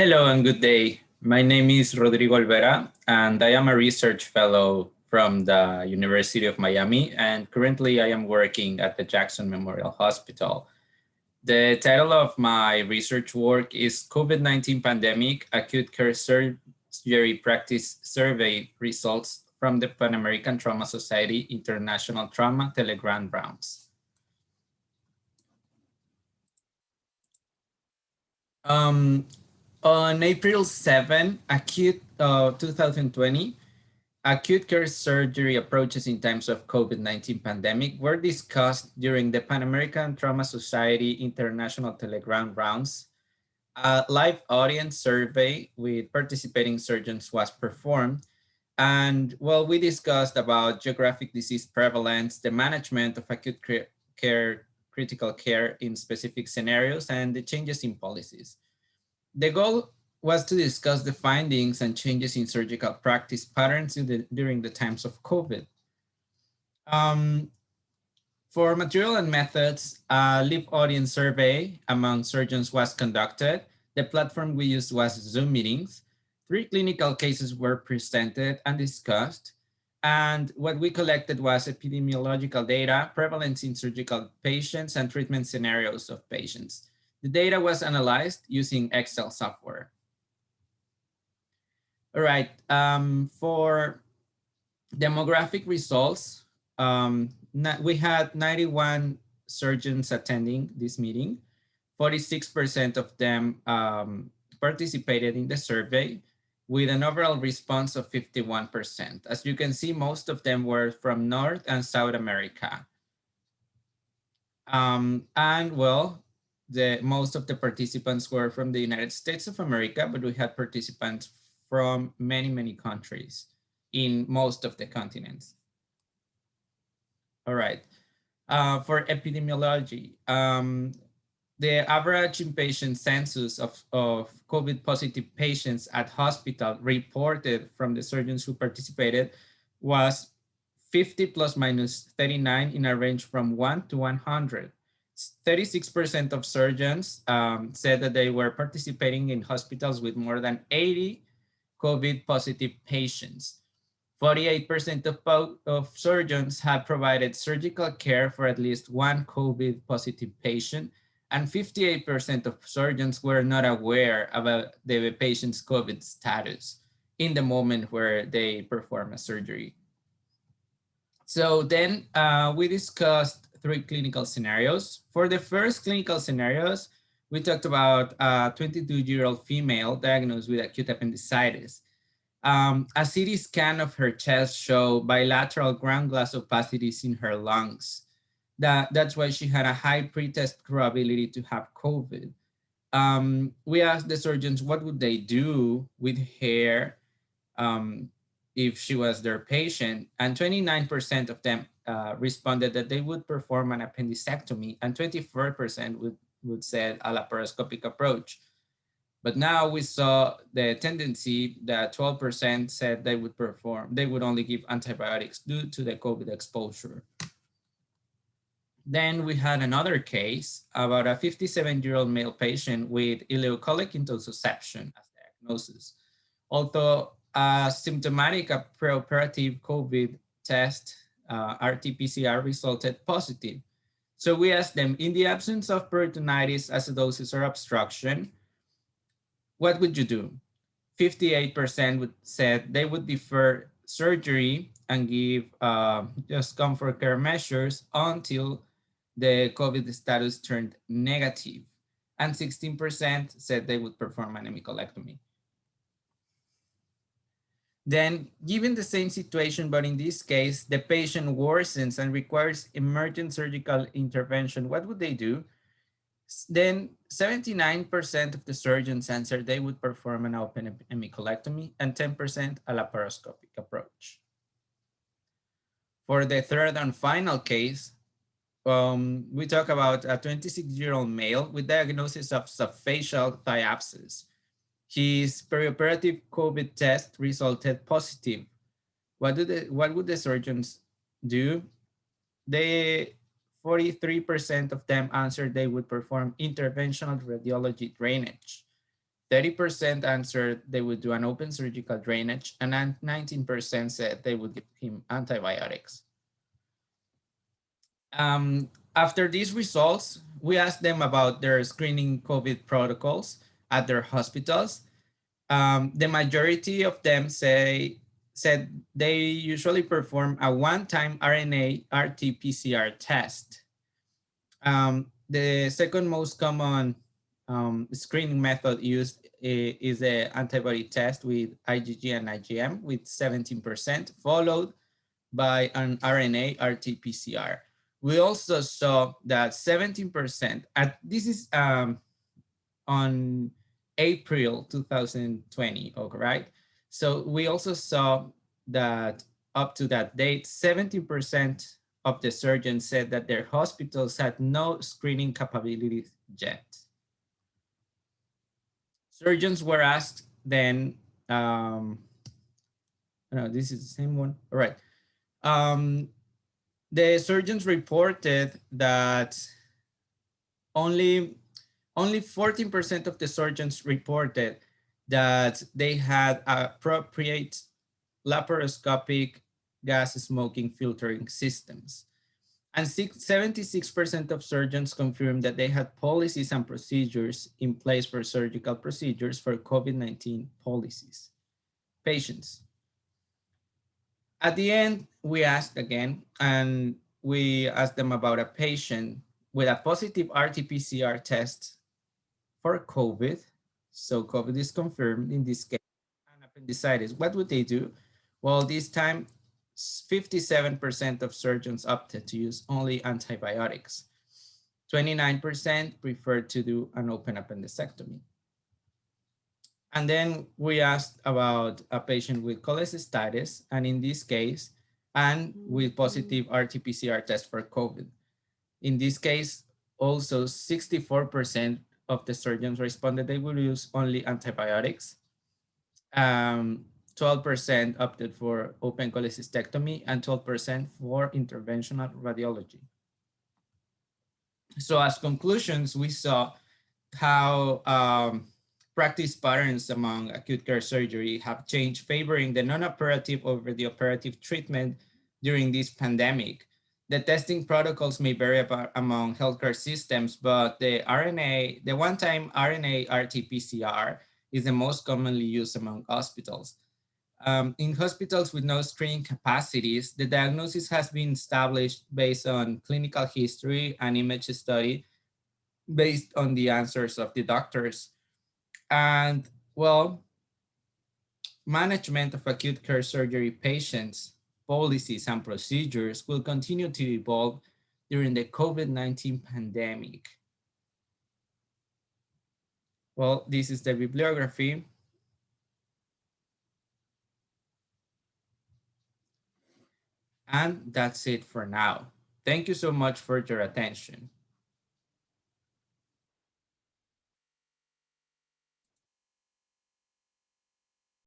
Hello and good day. My name is Rodrigo Olvera, and I am a research fellow from the University of Miami, and currently I am working at the Jackson Memorial Hospital. The title of my research work is COVID-19 Pandemic Acute Care Surgery Practice Survey Results from the Pan American Trauma Society International Trauma Telegram Rounds. Um, on April 7, 2020, acute care surgery approaches in times of COVID-19 pandemic were discussed during the Pan American Trauma Society International Telegram Rounds. A live audience survey with participating surgeons was performed. And well, we discussed about geographic disease prevalence, the management of acute care, critical care in specific scenarios, and the changes in policies. The goal was to discuss the findings and changes in surgical practice patterns during the times of COVID. Um, for material and methods, a live audience survey among surgeons was conducted. The platform we used was Zoom meetings. 3 clinical cases were presented and discussed. And what we collected was epidemiological data, prevalence in surgical patients, and treatment scenarios of patients. The data was analyzed using Excel software. All right, for demographic results, we had 91 surgeons attending this meeting. 46% of them participated in the survey with an overall response of 51%. As you can see, most of them were from North and South America. And well, most of the participants were from the United States of America, but we had participants from many, many countries in most of the continents. All right. For epidemiology, the average inpatient census of COVID positive patients at hospital reported from the surgeons who participated was 50 plus minus 39 in a range from 1 to 100. 36% of surgeons said that they were participating in hospitals with more than 80 COVID positive patients. 48% of surgeons had provided surgical care for at least one COVID positive patient, and 58% of surgeons were not aware about the patient's COVID status in the moment where they perform a surgery. So then we discussed 3 clinical scenarios. For the first clinical scenarios, we talked about a 22-year-old female diagnosed with acute appendicitis. A CT scan of her chest showed bilateral ground glass opacities in her lungs. That's why she had a high pretest probability to have COVID. We asked the surgeons what would they do with her if she was their patient, and 29% of them responded that they would perform an appendicectomy, and 24% would say a laparoscopic approach. But now we saw the tendency that 12% said they would only give antibiotics due to the COVID exposure. Then we had another case about a 57-year-old male patient with ileocolic intussusception as diagnosis. Although a symptomatic preoperative COVID test, RT-PCR, resulted positive. So we asked them, in the absence of peritonitis, acidosis, or obstruction, what would you do? 58% said they would defer surgery and give just comfort care measures until the COVID status turned negative. And 16% said they would perform an hemicolectomy. Then, given the same situation, but in this case, the patient worsens and requires emergent surgical intervention, what would they do? Then 79% of the surgeons answered they would perform an open hemicolectomy and 10% a laparoscopic approach. For the third and final case, we talk about a 26-year-old male with diagnosis of subfacial thigh abscess. His perioperative COVID test resulted positive. What would the surgeons do? 43% of them answered they would perform interventional radiology drainage. 30% answered they would do an open surgical drainage, and 19% said they would give him antibiotics. After these results, we asked them about their screening COVID protocols at their hospitals. The majority of them said they usually perform a one-time RNA RT-PCR test. The second most common screening method used is the antibody test with IgG and IgM with 17%, followed by an RNA RT-PCR. We also saw that 17%, this is on April 2020, okay, right? So we also saw that up to that date, 70% of the surgeons said that their hospitals had no screening capabilities yet. Surgeons were asked then, no, this is the same one. All right. The surgeons reported that only 14% of the surgeons reported that they had appropriate laparoscopic gas smoking filtering systems. And 76% of surgeons confirmed that they had policies and procedures in place for surgical procedures for COVID-19 patients. At the end, we asked again, and we asked them about a patient with a positive RT-PCR test for COVID. So COVID is confirmed in this case, and appendicitis. What would they do? Well, this time, 57% of surgeons opted to use only antibiotics. 29% preferred to do an open appendectomy. And then we asked about a patient with cholecystitis, and in this case, and with positive RT-PCR test for COVID. In this case, also 64% of the surgeons responded they would use only antibiotics. 12% opted for open cholecystectomy, and 12% for interventional radiology. So as conclusions, we saw how practice patterns among acute care surgery have changed, favoring the non-operative over the operative treatment during this pandemic. The testing protocols may vary among healthcare systems, but the one-time RNA RT-PCR is the most commonly used among hospitals. In hospitals with no screening capacities, the diagnosis has been established based on clinical history and image study based on the answers of the doctors. And well, management of acute care surgery patients, policies, and procedures will continue to evolve during the COVID-19 pandemic. Well, this is the bibliography. And that's it for now. Thank you so much for your attention.